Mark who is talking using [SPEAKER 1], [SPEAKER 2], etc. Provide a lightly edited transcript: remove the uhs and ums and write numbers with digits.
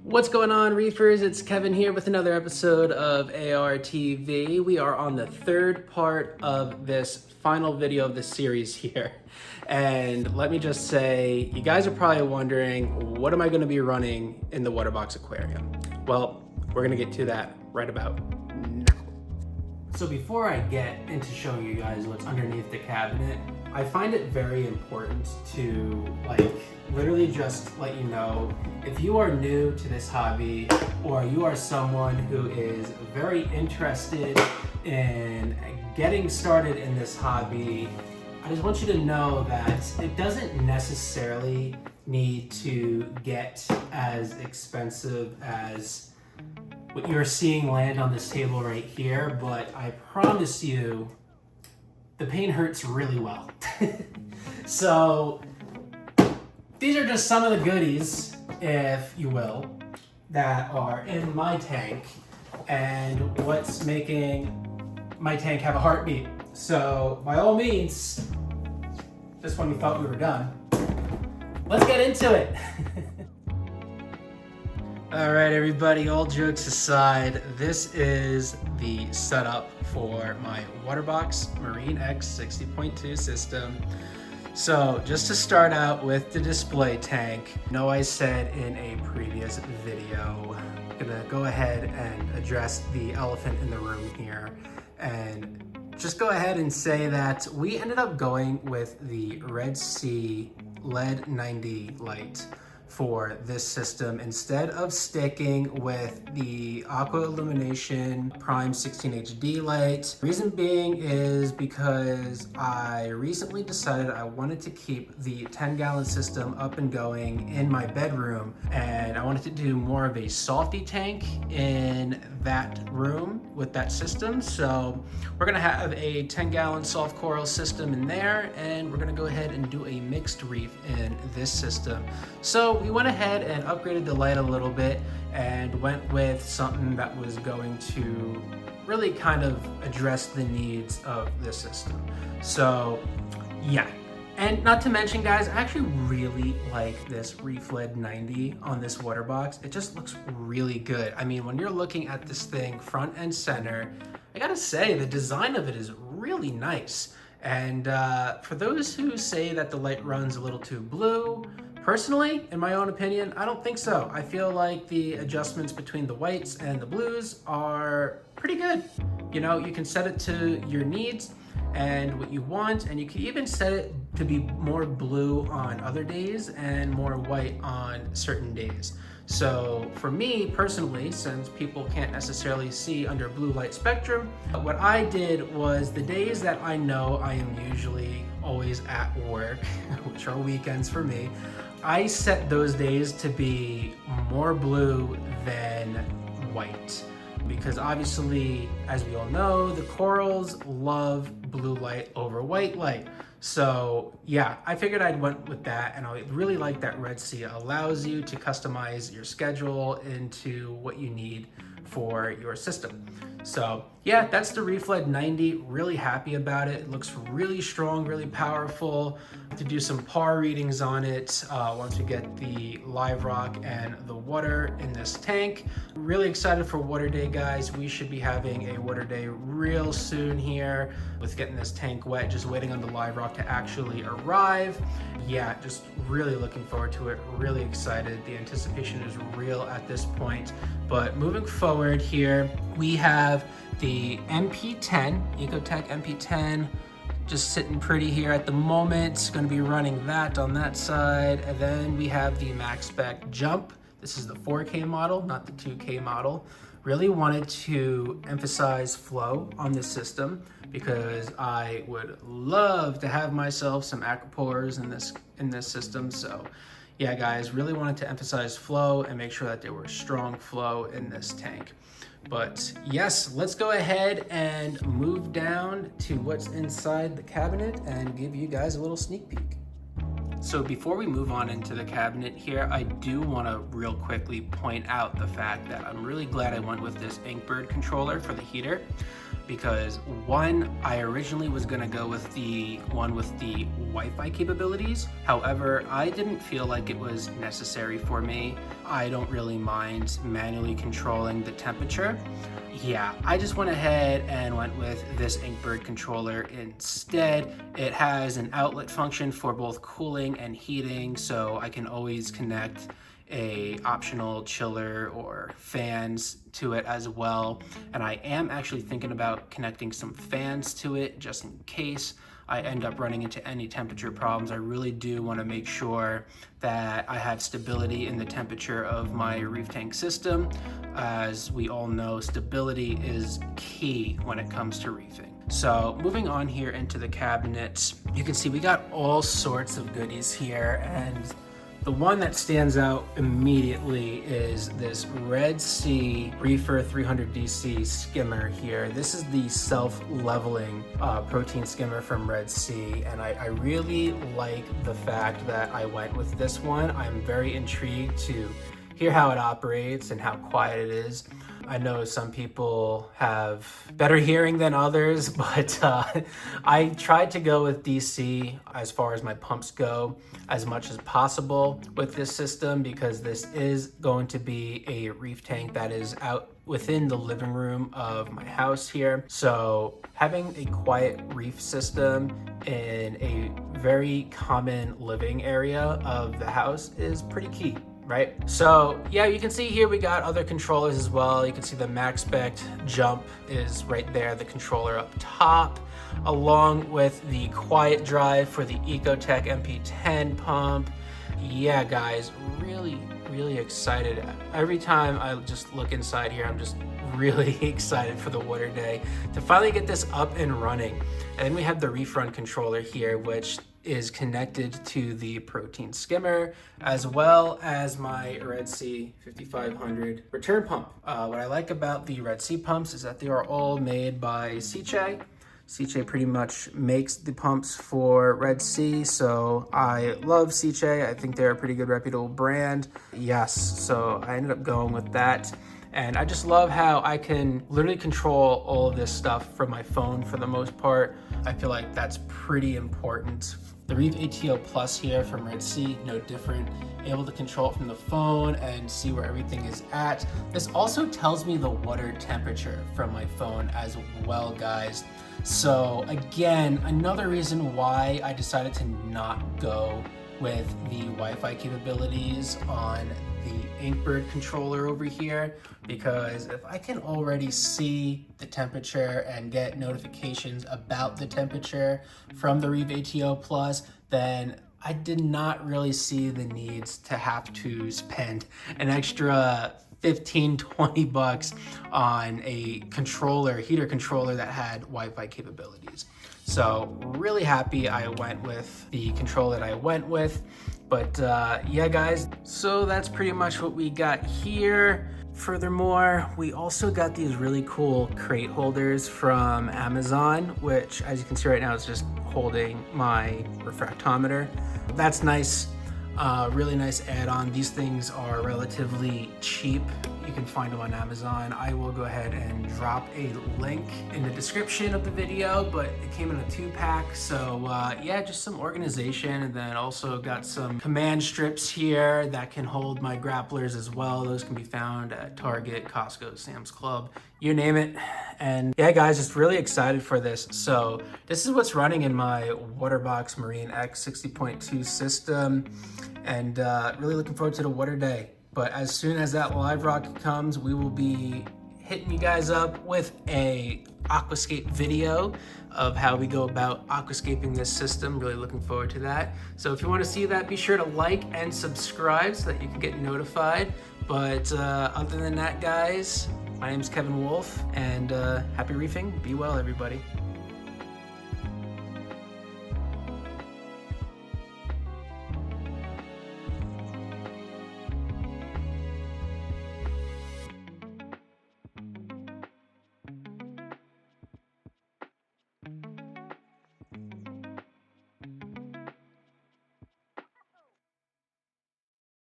[SPEAKER 1] What's going on, Reefers? It's Kevin here with another episode of AR TV. We are on the third part of this final video of this series here. And let me just say, you guys are probably wondering, what am I going to be running in the WaterBox aquarium? Well, we're going to get to that right about now. So before I get into showing you guys what's underneath the cabinet, I find it very important to literally just let you know, if you are new to this hobby or you are someone who is very interested in getting started in this hobby, I just want you to know that it doesn't necessarily need to get as expensive as what you're seeing land on this table right here, but I promise you, the pain hurts really well. So these are just some of the goodies, if you will, that are in my tank and what's making my tank have a heartbeat. So by all means, just when we thought we were done, let's get into it. All right, everybody, all jokes aside, this is the setup for my WaterBox Marine X 60.2 system. So just to start out with the display tank, I know I said in a previous video, I'm gonna go ahead and address the elephant in the room here and just go ahead and say that we ended up going with the Red Sea LED 90 light for this system instead of sticking with the Aqua Illumination Prime 16 HD light. Reason being is because I recently decided I wanted to keep the 10-gallon system up and going in my bedroom, and I wanted to do more of a softy tank in that room with that system. So we're gonna have a 10-gallon soft coral system in there, and we're gonna go ahead and do a mixed reef in this system. So we went ahead and upgraded the light a little bit and went with something that was going to really kind of address the needs of this system. So yeah, and not to mention, guys, I actually really like this ReefLED 90 on this WaterBox. It just looks really good. I mean, when you're looking at this thing front and center, I gotta say the design of it is really nice. And for those who say that the light runs a little too blue, personally, in my own opinion, I don't think so. I feel like the adjustments between the whites and the blues are pretty good. You know, you can set it to your needs and what you want, and you can even set it to be more blue on other days and more white on certain days. So for me personally, since people can't necessarily see under blue light spectrum, what I did was the days that I know I am usually always at work, which are weekends for me, I set those days to be more blue than white. Because obviously, as we all know, the corals love blue light over white light. So yeah, I figured I'd went with that, and I really like that Red Sea. It allows you to customize your schedule into what you need for your system. So yeah, that's the ReefLED 90. Really happy about it. It looks really strong, really powerful. To do some PAR readings on it once we get the live rock and the water in this tank. Really excited for water day, guys. We should be having a water day real soon here with getting this tank wet, just waiting on the live rock to actually arrive. Yeah, just really looking forward to it. Really excited. The anticipation is real at this point. But moving forward here, we have the MP10, Ecotech MP10, just sitting pretty here at the moment. Going to be running that on that side. And then we have the Max Spec Jump. This is the 4K model, not the 2K model. Really wanted to emphasize flow on this system because I would love to have myself some aquapores in this system. So yeah, guys, really wanted to emphasize flow and make sure that there was strong flow in this tank. But yes, let's go ahead and move down to what's inside the cabinet and give you guys a little sneak peek. So before we move on into the cabinet here, I do want to real quickly point out the fact that I'm really glad I went with this Inkbird controller for the heater. because one, I originally was gonna go with the one with the Wi-Fi capabilities. However, I didn't feel like it was necessary for me. I don't really mind manually controlling the temperature. Yeah, I just went ahead and went with this Inkbird controller instead. It has an outlet function for both cooling and heating, so I can always connect a optional chiller or fans to it as well. And I am actually thinking about connecting some fans to it just in case I end up running into any temperature problems. I really do want to make sure that I have stability in the temperature of my reef tank system. As we all know, stability is key when it comes to reefing. So moving on here into the cabinet, you can see we got all sorts of goodies here, and the one that stands out immediately is this Red Sea Reefer 300 DC skimmer here. This is the self-leveling protein skimmer from Red Sea, and I really like the fact that I went with this one. I'm very intrigued to hear how it operates and how quiet it is. I know some people have better hearing than others, but I tried to go with DC as far as my pumps go as much as possible with this system, because this is going to be a reef tank that is out within the living room of my house here. So having a quiet reef system in a very common living area of the house is pretty key, right? So yeah, you can see here we got other controllers as well. You can see the MaxSpect jump is right there, the controller up top, along with the QuietDrive for the Ecotech MP10 pump. Yeah, guys, really excited. Every time I just look inside here, I'm just really excited for the water day to finally get this up and running. And then we have the ReefRun controller here, which is connected to the protein skimmer, as well as my Red Sea 5500 return pump. What I like about the Red Sea pumps is that they are all made by Seche. Seche pretty much makes the pumps for Red Sea, so I love Seche. I think they're a pretty good reputable brand. Yes, so I ended up going with that. And I just love how I can literally control all of this stuff from my phone for the most part. I feel like that's pretty important. The ReefATO Plus here from Red Sea, no different. Able to control it from the phone and see where everything is at. This also tells me the water temperature from my phone as well, guys. So again, another reason why I decided to not go with the Wi-Fi capabilities on the Inkbird controller over here, because if I can already see the temperature and get notifications about the temperature from the ReefATO Plus, then I did not really see the needs to have to spend an extra 15-20 bucks on a controller, heater controller that had Wi-Fi capabilities. So really happy I went with the controller that I went with. But yeah, guys, so that's pretty much what we got here. Furthermore, we also got these really cool crate holders from Amazon, which, as you can see right now, is just holding my refractometer. That's nice. Really nice add-on. These things are relatively cheap. You can find them on Amazon. I will go ahead and drop a link in the description of the video, but it came in a 2-pack. So yeah, just some organization, and then also got some command strips here that can hold my grapplers as well. Those can be found at Target, Costco, Sam's Club, you name it. And yeah, guys, just really excited for this. So this is what's running in my WaterBox Marine X 60.2 system, and really looking forward to the water day. But as soon as that live rocket comes, we will be hitting you guys up with a aquascape video of how we go about aquascaping this system. Really looking forward to that. So if you want to see that, be sure to like and subscribe so that you can get notified. But other than that, guys, my name is Kevin Wolf, and happy reefing. Be well, everybody.